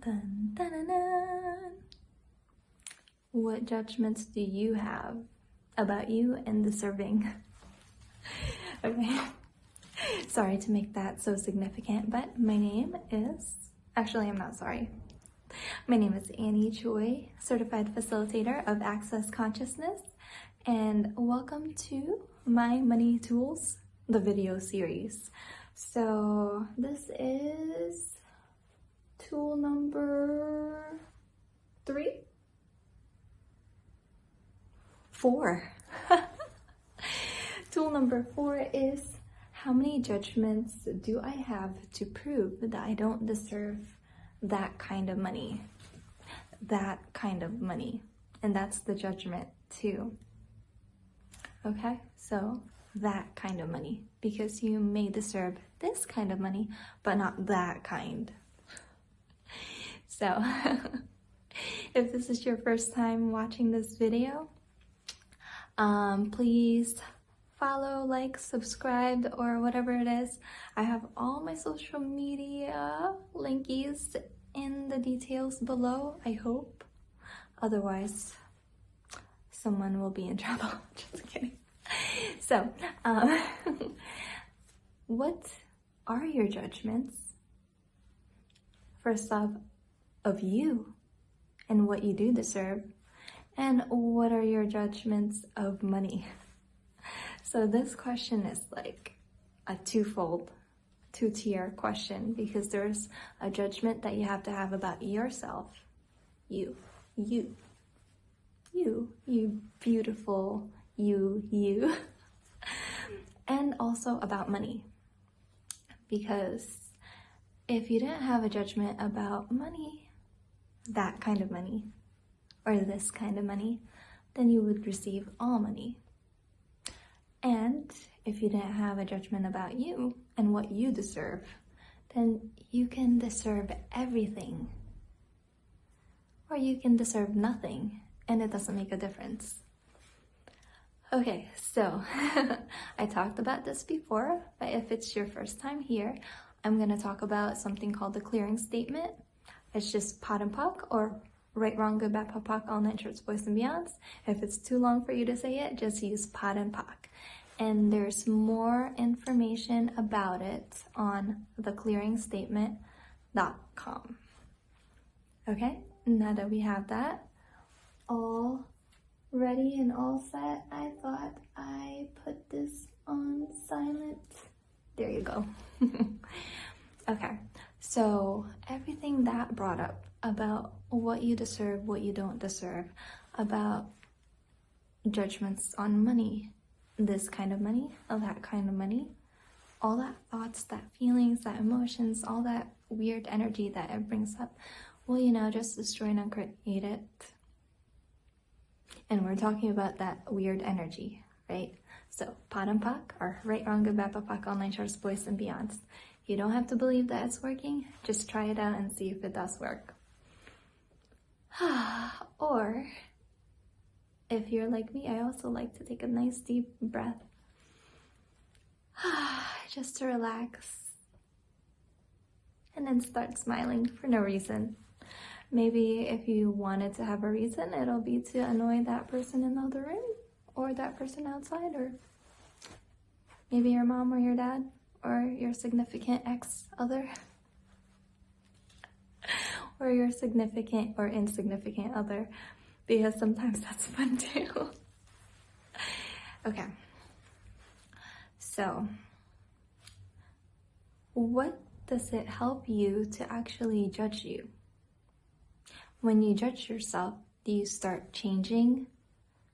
Dun, dun, dun, dun. What judgments do you have about you and deserving? Okay, sorry to make that so significant, but my name is, actually I'm not sorry. My name is Annie Choi, Certified Facilitator of Access Consciousness, and welcome to my Money Tools, the video series. So this is tool number 4. Tool number 4 is, how many judgments do I have to prove that I don't deserve that kind of money? That kind of money. And that's the judgment too. Okay, so that kind of money. Because you may deserve this kind of money, but not that kind. So, if this is your first time watching this video, please follow, like, subscribe, or whatever it is. I have all my social media linkies in the details below, I hope. Otherwise, someone will be in trouble. Just kidding. So, what are your judgments? First off, of you and what you do deserve, and what are your judgments of money? So this question is like a two-tier question, because there's a judgment that you have to have about yourself, you beautiful you, and also about money. Because if you didn't have a judgment about money, that kind of money, or this kind of money, then you would receive all money. And if you didn't have a judgment about you and what you deserve, then you can deserve everything. Or you can deserve nothing, and it doesn't make a difference. Okay, so I talked about this before, but if it's your first time here, I'm going to talk about something called the clearing statement. It's just pot and pock, or right, wrong, good, bad, POC, all nine shorts, boys and beyonds. If it's too long for you to say it, just use pot and pock. And there's more information about it on theclearingstatement.com. Okay, now that we have that all ready and all set, I thought I put this on silent. There you go. Okay, so everything that brought up about what you deserve, what you don't deserve, about judgments on money, this kind of money, or that kind of money, all that thoughts, that feelings, that emotions, all that weird energy that it brings up, well, just destroy and uncreate it. And we're talking about that weird energy, right? So, pot and pock, or right, wrong, good, bad, POC, all nine shorts, boys and beyonds. You don't have to believe that it's working. Just try it out and see if it does work. Or, if you're like me, I also like to take a nice deep breath. Just to relax. And then start smiling for no reason. Maybe if you wanted to have a reason, it'll be to annoy that person in the other room, or that person outside, or maybe your mom or your dad, or your significant ex-other, or your significant or insignificant other, because sometimes that's fun too. Okay, so what does it help you to actually judge you? When you judge yourself, do you start changing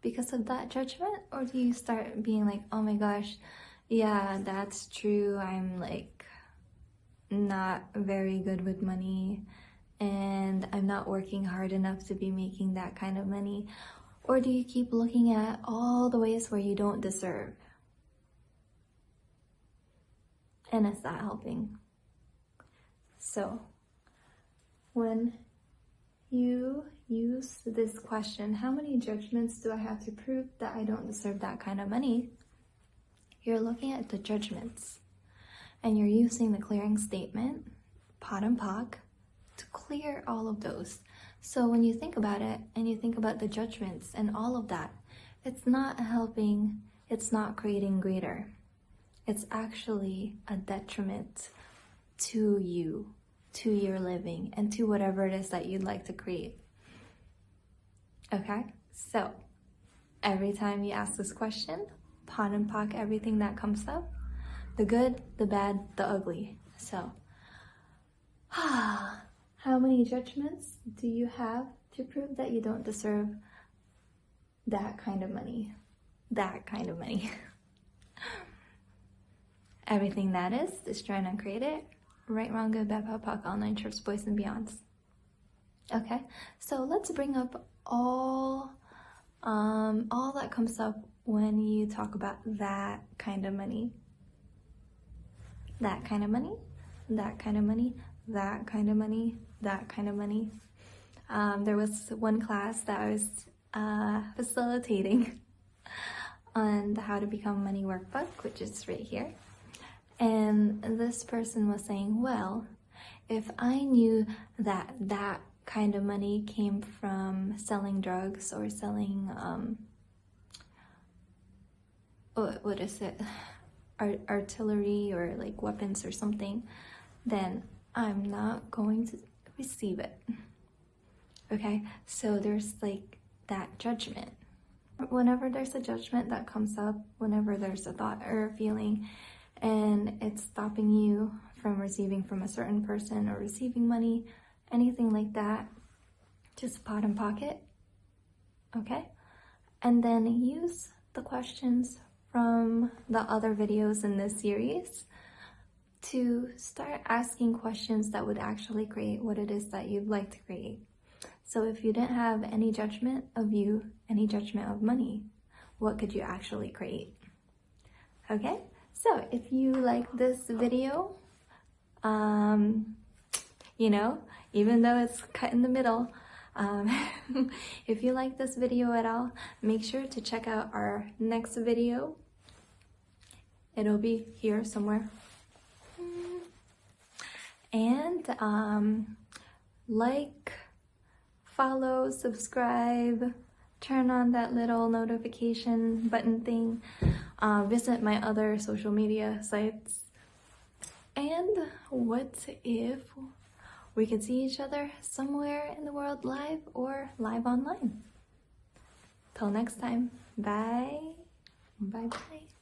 because of that judgment? Or do you start being like, oh my gosh, yeah, that's true, I'm like not very good with money, and I'm not working hard enough to be making that kind of money? Or do you keep looking at all the ways where you don't deserve? And is that helping? So, when you use this question, how many judgments do I have to prove that I don't deserve that kind of money? You're looking at the judgments, and you're using the clearing statement, pot and pock, to clear all of those. So when you think about it and you think about the judgments and all of that, it's not helping, it's not creating greater. It's actually a detriment to you, to your living, and to whatever it is that you'd like to create. Okay? So every time you ask this question, pot and pock everything that comes up, the good, the bad, the ugly. So, how many judgments do you have to prove that you don't deserve that kind of money? That kind of money. Everything that is trying to create it. Right, wrong, good, bad, pot, pock, all nine trips, boys and beyonds. Okay, so let's bring up all that comes up when you talk about that kind of money. That kind of money, that kind of money, that kind of money, that kind of money. There was one class that I was facilitating on the How to Become Money workbook, which is right here. And this person was saying, well, if I knew that that kind of money came from selling drugs or selling, what is it? Artillery or like weapons or something, then I'm not going to receive it. Okay, so there's like that judgment. Whenever there's a judgment that comes up, whenever there's a thought or a feeling, and it's stopping you from receiving from a certain person or receiving money, anything like that, just pot and pocket, okay? And then use the questions from the other videos in this series to start asking questions that would actually create what it is that you'd like to create. So if you didn't have any judgment of you, any judgment of money, what could you actually create? Okay? So if you like this video, you know, even though it's cut in the middle, if you like this video at all, make sure to check out our next video. It'll be here somewhere. And like, follow, subscribe, turn on that little notification button thing, visit my other social media sites. And what if we could see each other somewhere in the world live or live online? Till next time, bye. Bye-bye.